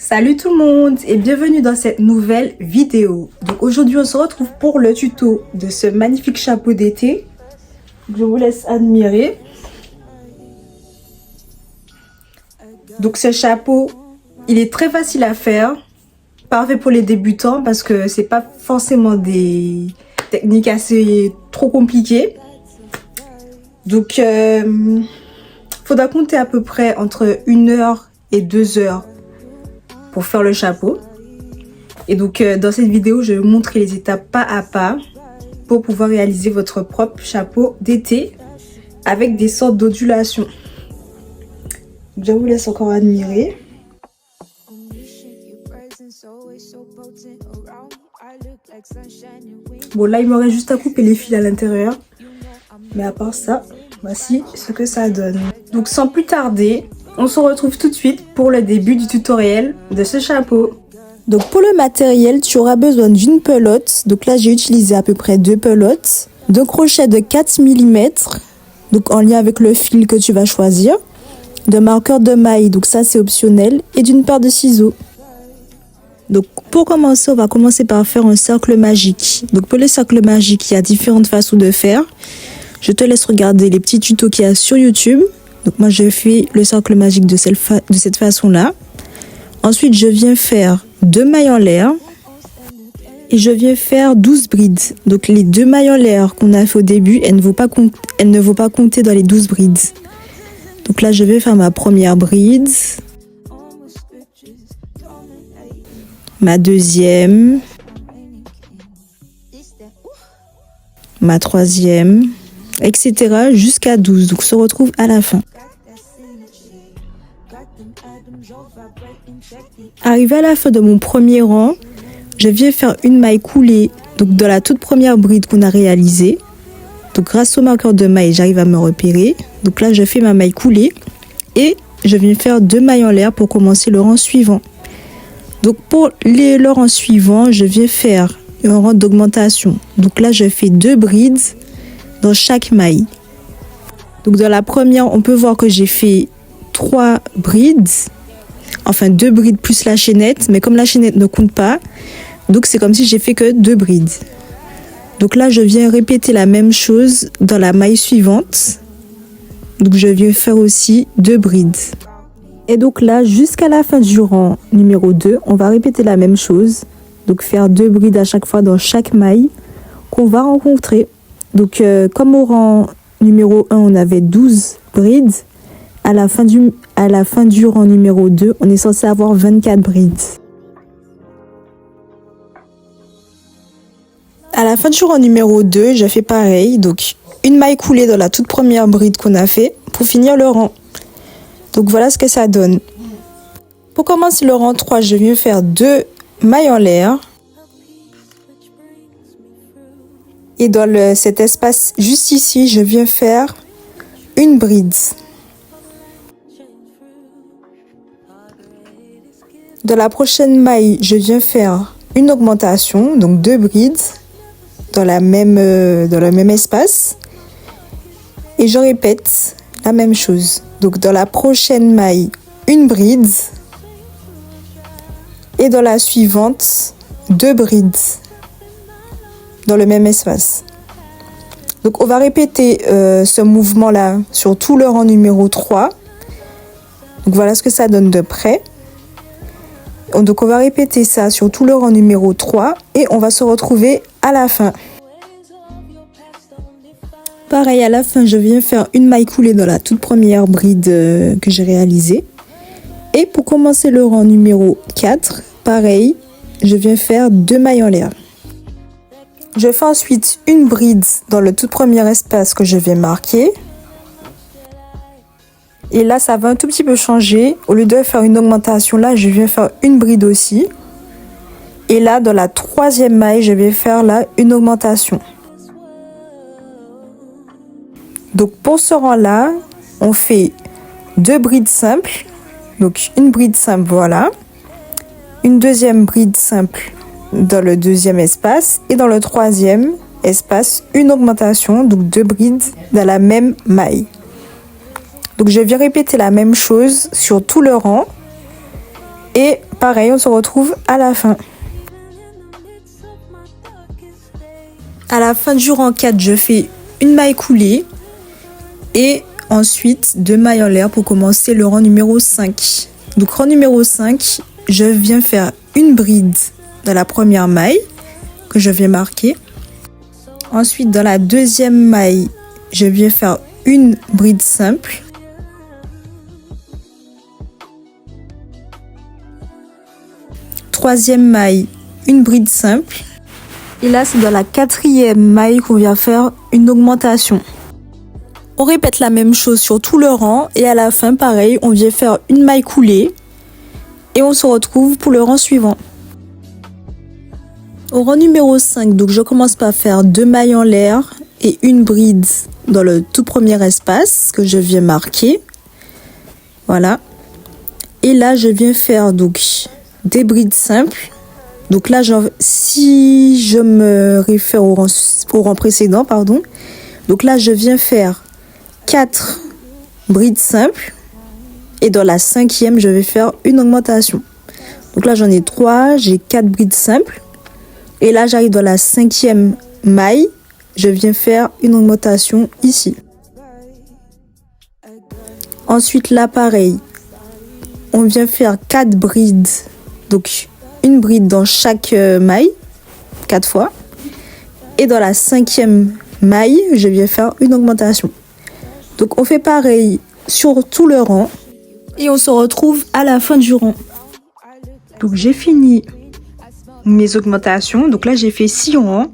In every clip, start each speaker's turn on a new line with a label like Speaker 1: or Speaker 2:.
Speaker 1: Salut tout le monde et bienvenue dans cette nouvelle vidéo. Donc aujourd'hui on se retrouve pour le tuto de ce magnifique chapeau d'été. Je vous laisse admirer. Donc ce chapeau, il est très facile à faire. Parfait pour les débutants parce que c'est pas forcément des techniques assez trop compliquées. Donc faudra compter à peu près entre 1 heure et 2 heures pour faire le chapeau. Et donc dans cette vidéo je vais vous montrer les étapes pas à pas pour pouvoir réaliser votre propre chapeau d'été avec des sortes d'ondulations. Je vous laisse encore admirer. Bon là il m'aurait juste à couper les fils à l'intérieur, mais à part ça, voici ce que ça donne. Donc sans plus tarder, on se retrouve tout de suite pour le début du tutoriel de ce chapeau. Donc pour le matériel, tu auras besoin d'une pelote. Donc là j'ai utilisé à peu près 2 pelotes, d'un crochet de 4 mm, donc en lien avec le fil que tu vas choisir, d'un marqueur de maille, donc ça c'est optionnel, et d'une paire de ciseaux. Donc pour commencer, on va commencer par faire un cercle magique. Donc pour le cercle magique, il y a différentes façons de faire. Je te laisse regarder les petits tutos qu'il y a sur YouTube. Donc moi je fais le cercle magique de cette façon-là. Ensuite je viens faire 2 mailles en l'air. Et je viens faire 12 brides. Donc les 2 mailles en l'air qu'on a fait au début, elles ne vont pas compter dans les 12 brides. Donc là je vais faire ma première bride. Ma deuxième. Ma troisième. Etc. jusqu'à 12. Donc on se retrouve à la fin. Arrivé à la fin de mon premier rang, je viens faire une maille coulée, donc dans la toute première bride qu'on a réalisée. Donc grâce au marqueur de maille, j'arrive à me repérer. Donc là, je fais ma maille coulée et je viens faire 2 mailles en l'air pour commencer le rang suivant. Donc pour le rang suivant, je viens faire un rang d'augmentation. Donc là, je fais 2 brides dans chaque maille. Donc dans la première, on peut voir que j'ai fait 3 brides. Enfin 2 brides plus la chaînette, mais comme la chaînette ne compte pas, donc c'est comme si j'ai fait que 2 brides. Donc là je viens répéter la même chose dans la maille suivante. Donc je viens faire aussi 2 brides. Et donc là jusqu'à la fin du rang numéro 2, on va répéter la même chose. Donc faire 2 brides à chaque fois dans chaque maille qu'on va rencontrer. Donc comme au rang numéro 1 on avait 12 brides, à la fin du rang numéro 2, on est censé avoir 24 brides. À la fin du rang numéro 2, je fais pareil. Donc, une maille coulée dans la toute première bride qu'on a fait pour finir le rang. Donc, voilà ce que ça donne. Pour commencer le rang 3, je viens faire 2 mailles en l'air. Et dans cet espace juste ici, je viens faire une bride. Dans la prochaine maille, je viens faire une augmentation, donc 2 brides dans le même espace. Et je répète la même chose. Donc dans la prochaine maille, une bride. Et dans la suivante, 2 brides dans le même espace. Donc on va répéter ce mouvement-là sur tout le rang numéro 3. Donc voilà ce que ça donne de près. Donc on va répéter ça sur tout le rang numéro 3 et on va se retrouver à la fin. Pareil, à la fin, je viens faire une maille coulée dans la toute première bride que j'ai réalisée. Et pour commencer le rang numéro 4, pareil, je viens faire 2 mailles en l'air. Je fais ensuite une bride dans le tout premier espace que je vais marquer. Et là, ça va un tout petit peu changer. Au lieu de faire une augmentation, là, je viens faire une bride aussi. Et là, dans la troisième maille, je vais faire là une augmentation. Donc, pour ce rang-là, on fait 2 brides simples. Donc, une bride simple, voilà. Une deuxième bride simple dans le deuxième espace. Et dans le troisième espace, une augmentation, donc 2 brides dans la même maille. Donc je viens répéter la même chose sur tout le rang Et pareil, on se retrouve à la fin. À la fin du rang 4, je fais une maille coulée et ensuite 2 mailles en l'air pour commencer le rang numéro 5. Donc rang numéro 5, je viens faire une bride dans la première maille que je viens marquer. Ensuite, dans la deuxième maille, je viens faire une bride simple. Troisième maille, une bride simple. Et là, c'est dans la quatrième maille qu'on vient faire une augmentation. On répète la même chose sur tout le rang et à la fin, pareil, on vient faire une maille coulée et on se retrouve pour le rang suivant. Au rang numéro 5, donc je commence par faire 2 mailles en l'air et une bride dans le tout premier espace que je viens marquer. Voilà. Et là, je viens faire donc des brides simples. Donc là, si je me réfère au rang précédent, pardon. Donc là, je viens faire 4 brides simples. Et dans la 5e, je vais faire une augmentation. Donc là, j'en ai 3, j'ai 4 brides simples. Et là, j'arrive dans la 5e maille. Je viens faire une augmentation ici. Ensuite, là, pareil. On vient faire 4 brides. Donc, une bride dans chaque maille, 4 fois. Et dans la 5e maille, je viens faire une augmentation. Donc, on fait pareil sur tout le rang. Et on se retrouve à la fin du rang. Donc, j'ai fini mes augmentations. Donc là, j'ai fait 6 rangs.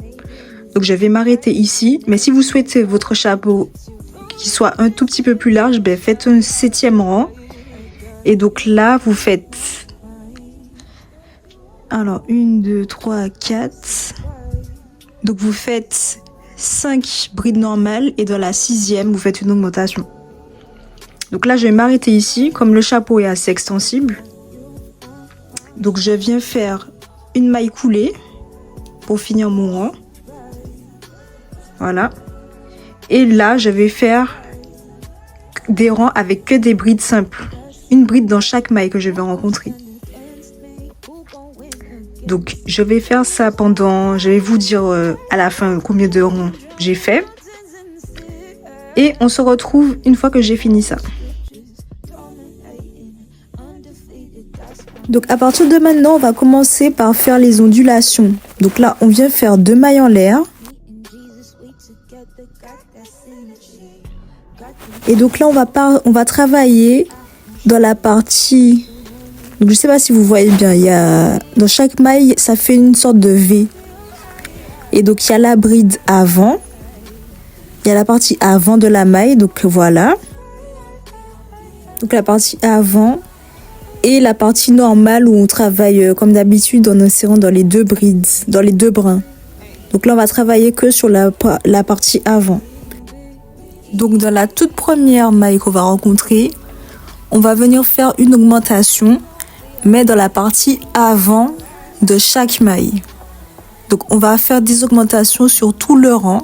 Speaker 1: Donc, je vais m'arrêter ici. Mais si vous souhaitez votre chapeau qui soit un tout petit peu plus large, ben, faites un 7e rang. Et donc là, vous faites... Alors, 1, 2, 3, 4. Donc, vous faites 5 brides normales et dans la 6e, vous faites une augmentation. Donc là, je vais m'arrêter ici. Comme le chapeau est assez extensible. Donc, je viens faire une maille coulée pour finir mon rang. Voilà. Et là, je vais faire des rangs avec que des brides simples. Une bride dans chaque maille que je vais rencontrer. Donc, je vais faire ça pendant... Je vais vous dire à la fin combien de rangs j'ai fait. Et on se retrouve une fois que j'ai fini ça. Donc, à partir de maintenant, on va commencer par faire les ondulations. Donc là, on vient faire 2 mailles en l'air. Et donc là, on va travailler dans la partie... Donc, je ne sais pas si vous voyez bien, dans chaque maille, ça fait une sorte de V. Et donc, il y a la bride avant. Il y a la partie avant de la maille, donc voilà. Donc, la partie avant et la partie normale où on travaille comme d'habitude en insérant dans les 2 brides, dans les 2 brins. Donc là, on va travailler que sur la partie avant. Donc, dans la toute première maille qu'on va rencontrer, on va venir faire une augmentation, mais dans la partie avant de chaque maille. Donc, on va faire des augmentations sur tout le rang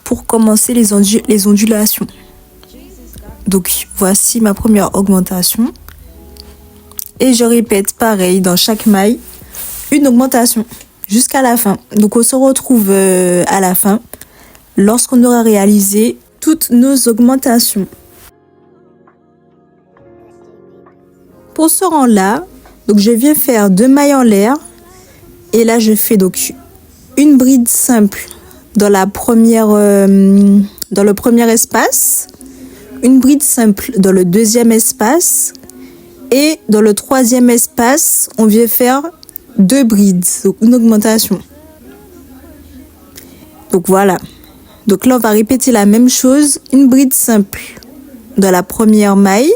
Speaker 1: pour commencer les ondulations. Donc, voici ma première augmentation. Et je répète pareil dans chaque maille, une augmentation jusqu'à la fin. Donc, on se retrouve à la fin lorsqu'on aura réalisé toutes nos augmentations. Pour ce rang-là, donc je viens faire 2 mailles en l'air. Et là, je fais donc une bride simple dans le premier espace. Une bride simple dans le deuxième espace. Et dans le troisième espace, on vient faire 2 brides, donc une augmentation. Donc voilà. Donc là, on va répéter la même chose. Une bride simple dans la première maille.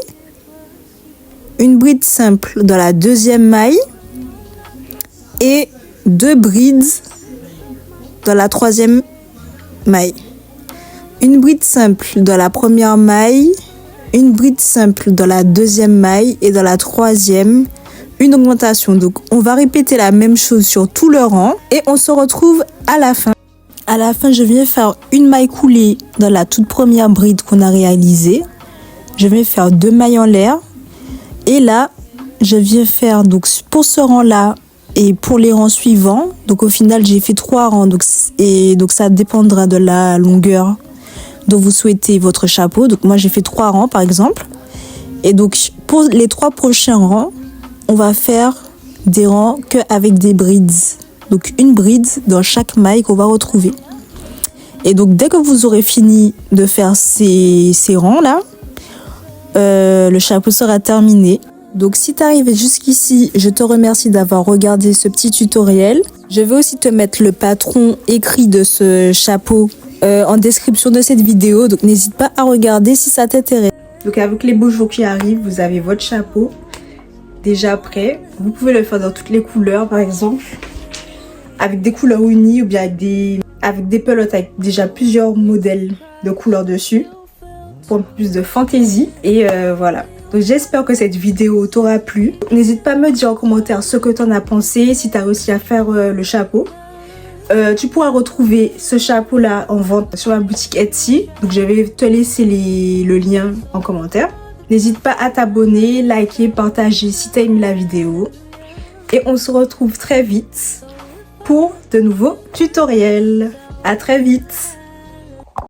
Speaker 1: Une bride simple dans la deuxième maille. Et 2 brides dans la troisième maille. Une bride simple dans la première maille. Une bride simple dans la deuxième maille. Et dans la troisième, une augmentation. Donc, on va répéter la même chose sur tout le rang. Et on se retrouve à la fin. À la fin, je viens faire une maille coulée dans la toute première bride qu'on a réalisée. Je vais faire 2 mailles en l'air. Et là, je viens faire donc pour ce rang-là et pour les rangs suivants. Donc au final, j'ai fait 3 rangs donc ça dépendra de la longueur dont vous souhaitez votre chapeau. Donc moi, j'ai fait 3 rangs par exemple. Et donc pour les 3 prochains rangs, on va faire des rangs qu'avec des brides. Donc une bride dans chaque maille qu'on va retrouver. Et donc dès que vous aurez fini de faire ces rangs-là, le chapeau sera terminé. Donc si tu es arrivé jusqu'ici, je te remercie d'avoir regardé ce petit tutoriel. Je vais aussi te mettre le patron écrit de ce chapeau en description de cette vidéo. Donc n'hésite pas à regarder si ça t'intéresse. Donc avec les beaux jours qui arrivent, vous avez votre chapeau déjà prêt. Vous pouvez le faire dans toutes les couleurs par exemple. Avec des couleurs unies ou bien avec des pelotes avec déjà plusieurs modèles de couleurs dessus. Pour plus de fantaisie. Et voilà. Donc j'espère que cette vidéo t'aura plu. N'hésite pas à me dire en commentaire ce que tu en as pensé, si tu as réussi à faire le chapeau. Tu pourras retrouver ce chapeau là en vente sur ma boutique Etsy. Donc je vais te laisser le lien en commentaire. N'hésite pas à t'abonner, liker, partager si tu as aimé la vidéo. Et on se retrouve très vite pour de nouveaux tutoriels. À très vite!